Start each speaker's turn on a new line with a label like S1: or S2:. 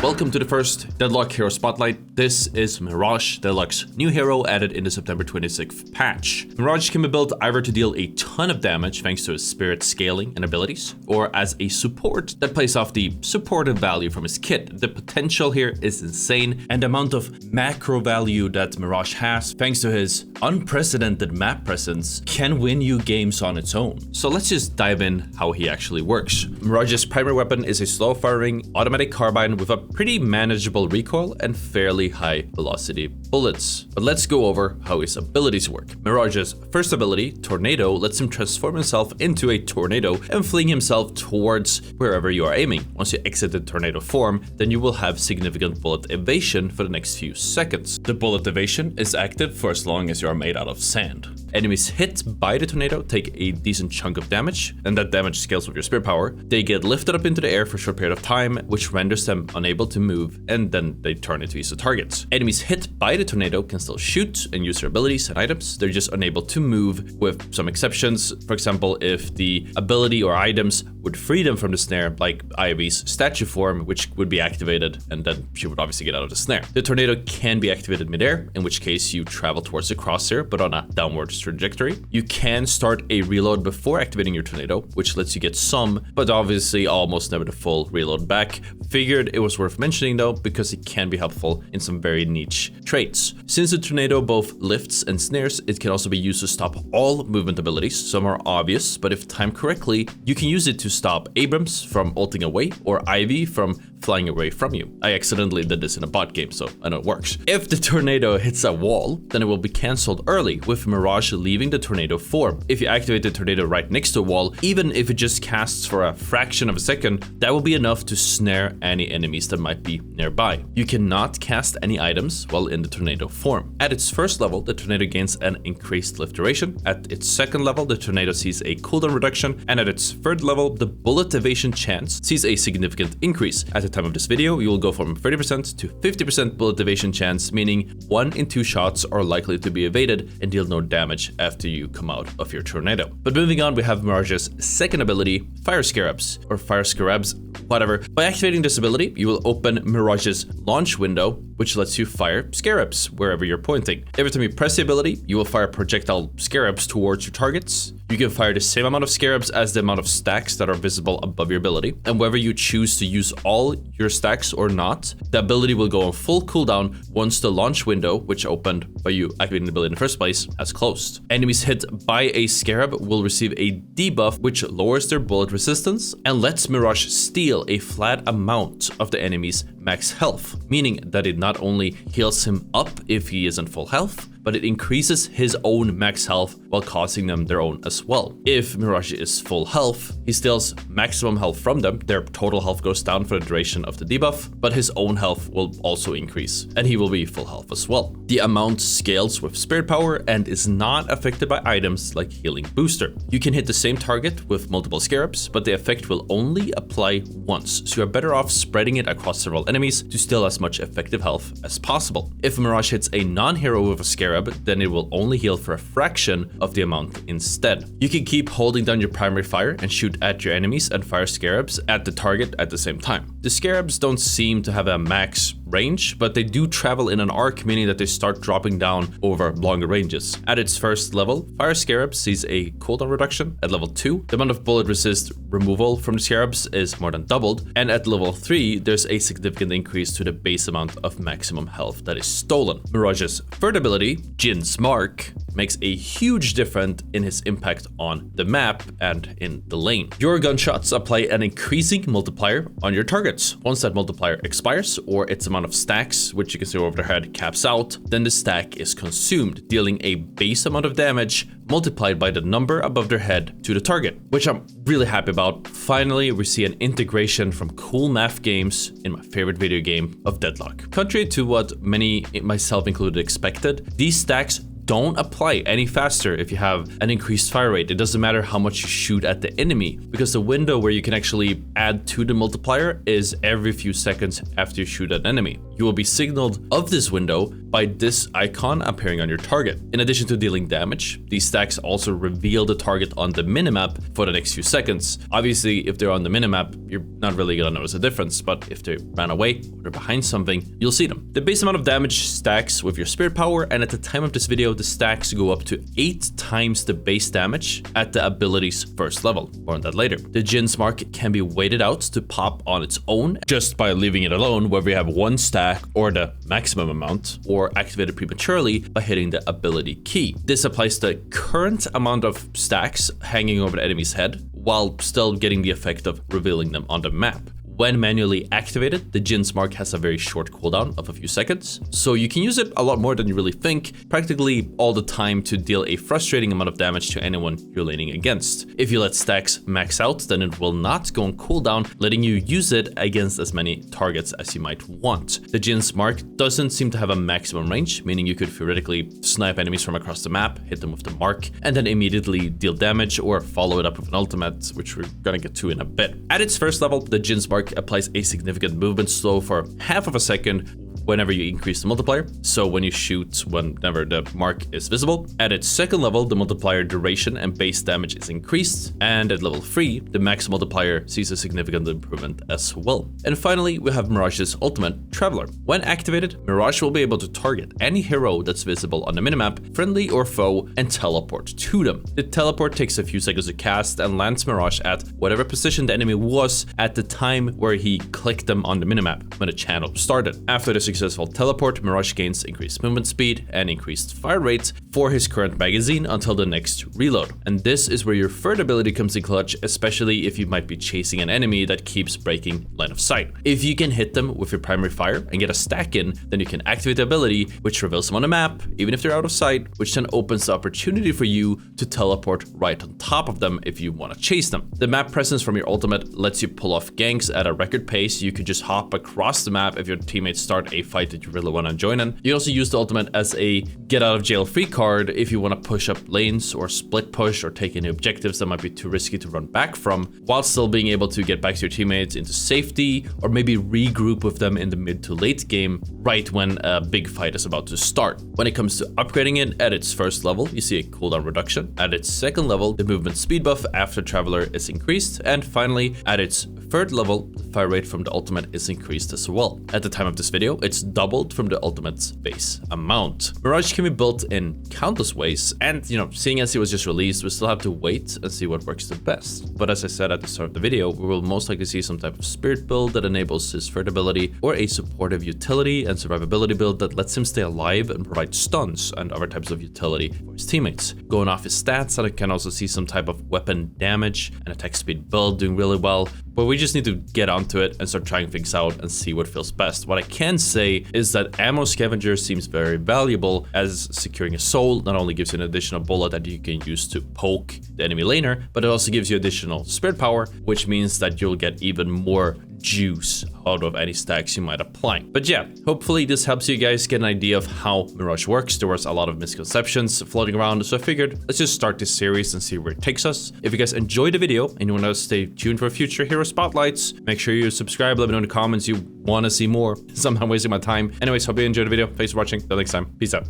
S1: Welcome to the first Deadlock Hero Spotlight. This is Mirage, Deadlock's new hero added in the September 26th patch. Mirage can be built either to deal a ton of damage thanks to his spirit scaling and abilities, or as a support that plays off the supportive value from his kit. The potential here is insane, and the amount of macro value that Mirage has, thanks to his unprecedented map presence, can win you games on its own. So let's just dive in how he actually works. Mirage's primary weapon is a slow-firing automatic carbine with a pretty manageable recoil and fairly high velocity bullets. But let's go over how his abilities work. Mirage's first ability, Tornado, lets him transform himself into a tornado and fling himself towards wherever you are aiming. Once you exit the tornado form, then you will have significant bullet evasion for the next few seconds. The bullet evasion is active for as long as you are made out of sand. Enemies hit by the tornado take a decent chunk of damage, and that damage scales with your spirit power. They get lifted up into the air for a short period of time, which renders them unable to move, and then they turn into easy targets. Enemies hit by the tornado can still shoot and use their abilities and items. They're just unable to move, with some exceptions. For example, if the ability or items would free them from the snare, like Ivy's statue form, which would be activated, and then she would obviously get out of the snare. The tornado can be activated midair, in which case you travel towards the crosshair, but on a downward trajectory. You can start a reload before activating your tornado, which lets you get some, but obviously almost never the full reload back. Figured it was worth mentioning though, because it can be helpful in some very niche traits. Since the tornado both lifts and snares, it can also be used to stop all movement abilities. Some are obvious, but if timed correctly, you can use it to stop Abrams from ulting away or Ivy from flying away from you. I accidentally did this in a bot game, so I know it works. If the tornado hits a wall, then it will be cancelled early, with Mirage leaving the tornado form. If you activate the tornado right next to a wall, even if it just casts for a fraction of a second, that will be enough to snare any enemies that might be nearby. You cannot cast any items while in the tornado form. At its first level, the tornado gains an increased lift duration. At its second level, the tornado sees a cooldown reduction, and at its third level, the bullet evasion chance sees a significant increase. At the time of this video, you will go from 30% to 50% bullet evasion chance, meaning 1 in 2 shots are likely to be evaded and deal no damage after you come out of your tornado. But moving on, we have Mirage's second ability, Fire Scarabs, or Fire Scarabs, whatever. By activating this ability, you will open Mirage's launch window, which lets you fire Scarabs wherever you're pointing. Every time you press the ability, you will fire projectile Scarabs towards your targets. You can fire the same amount of Scarabs as the amount of stacks that are visible above your ability, and whether you choose to use all your stacks or not, the ability will go on full cooldown once the launch window, which opened by you activating the ability in the first place, has closed. Enemies hit by a Scarab will receive a debuff, which lowers their bullet resistance and lets Mirage steal a flat amount of the enemy's max health, meaning that it not only heals him up if he is in full health, but it increases his own max health while costing them their own as well. If Mirage is full health, he steals maximum health from them. Their total health goes down for the duration of the debuff, but his own health will also increase, and he will be full health as well. The amount scales with spirit power and is not affected by items like healing booster. You can hit the same target with multiple Scarabs, but the effect will only apply once, so you're better off spreading it across several enemies to steal as much effective health as possible. If Mirage hits a non-hero with a Scarab, then it will only heal for a fraction of the amount instead. You can keep holding down your primary fire and shoot at your enemies and fire Scarabs at the target at the same time. The Scarabs don't seem to have a max range, but they do travel in an arc, meaning that they start dropping down over longer ranges. At its first level, Fire Scarab sees a cooldown reduction. At level 2, the amount of bullet resist removal from the Scarabs is more than doubled, and at level 3, there's a significant increase to the base amount of maximum health that is stolen. Mirage's third ability, Jin's Mark, makes a huge difference in his impact on the map and in the lane. Your gunshots apply an increasing multiplier on your targets. Once that multiplier expires, or its amount of stacks, which you can see over their head, caps out, then the stack is consumed, dealing a base amount of damage multiplied by the number above their head to the target, which I'm really happy about. Finally, we see an integration from cool math games in my favorite video game of Deadlock. Contrary to what many, myself included, expected, these stacks don't apply any faster if you have an increased fire rate. It doesn't matter how much you shoot at the enemy, because the window where you can actually add to the multiplier is every few seconds after you shoot at an enemy. You will be signaled of this window by this icon appearing on your target. In addition to dealing damage, these stacks also reveal the target on the minimap for the next few seconds. Obviously, if they're on the minimap, you're not really gonna notice a difference, but if they ran away or they're behind something, you'll see them. The base amount of damage stacks with your spirit power, and at the time of this video, the stacks go up to 8 times the base damage at the ability's first level. More on that later. The Jin's Mark can be waited out to pop on its own just by leaving it alone, whether you have 1 stack or the maximum amount, or activated prematurely by hitting the ability key. This applies the current amount of stacks hanging over the enemy's head, while still getting the effect of revealing them on the map. When manually activated, the Jin's Mark has a very short cooldown of a few seconds, so you can use it a lot more than you really think, practically all the time, to deal a frustrating amount of damage to anyone you're laning against. If you let stacks max out, then it will not go on cooldown, letting you use it against as many targets as you might want. The Jin's Mark doesn't seem to have a maximum range, meaning you could theoretically snipe enemies from across the map, hit them with the mark, and then immediately deal damage or follow it up with an ultimate, which we're gonna get to in a bit. At its first level, the Jin's Mark applies a significant movement slow for half of a second whenever you increase the multiplier, so when you shoot whenever the mark is visible. At its second level, the multiplier duration and base damage is increased, and at level 3, the max multiplier sees a significant improvement as well. And finally, we have Mirage's ultimate, Traveler. When activated, Mirage will be able to target any hero that's visible on the minimap, friendly or foe, and teleport to them. The teleport takes a few seconds to cast and lands Mirage at whatever position the enemy was at the time where he clicked them on the minimap when the channel started. After the successful teleport, Mirage gains increased movement speed and increased fire rate for his current magazine until the next reload. And this is where your third ability comes in clutch, especially if you might be chasing an enemy that keeps breaking line of sight. If you can hit them with your primary fire and get a stack in, then you can activate the ability, which reveals them on the map, even if they're out of sight, which then opens the opportunity for you to teleport right on top of them if you want to chase them. The map presence from your ultimate lets you pull off ganks at a record pace. You could just hop across the map if your teammates start a fight that you really want to join in. You also use the ultimate as a get out of jail free card if you want to push up lanes or split push or take any objectives that might be too risky to run back from, while still being able to get back to your teammates into safety, or maybe regroup with them in the mid to late game right when a big fight is about to start. When it comes to upgrading it, at its first level, you see a cooldown reduction. At its second level, the movement speed buff after Traveler is increased, and finally, at its third level, the fire rate from the ultimate is increased as well. At the time of this video, it's doubled from the ultimate's base amount. Mirage can be built in countless ways, and seeing as it was just released, we still have to wait and see what works the best. But as I said at the start of the video, we will most likely see some type of spirit build that enables his third ability, or a supportive utility and survivability build that lets him stay alive and provide stuns and other types of utility for his teammates. Going off his stats, I can also see some type of weapon damage and attack speed build doing really well, but we just need to get onto it and start trying things out and see what feels best. What I can say is that Ammo Scavenger seems very valuable, as securing a soul not only gives you an additional bullet that you can use to poke the enemy laner, but it also gives you additional spirit power, which means that you'll get even more juice out of any stacks you might apply. But yeah, hopefully this helps you guys get an idea of how Mirage works. There was a lot of misconceptions floating around, so I figured let's just start this series and see where it takes us. If you guys enjoyed the video and you want to stay tuned for future hero spotlights, make sure you subscribe, let me know in the comments you want to see more. I'm wasting my time. Anyways, hope you enjoyed the video. Thanks for watching. Till next time, peace out.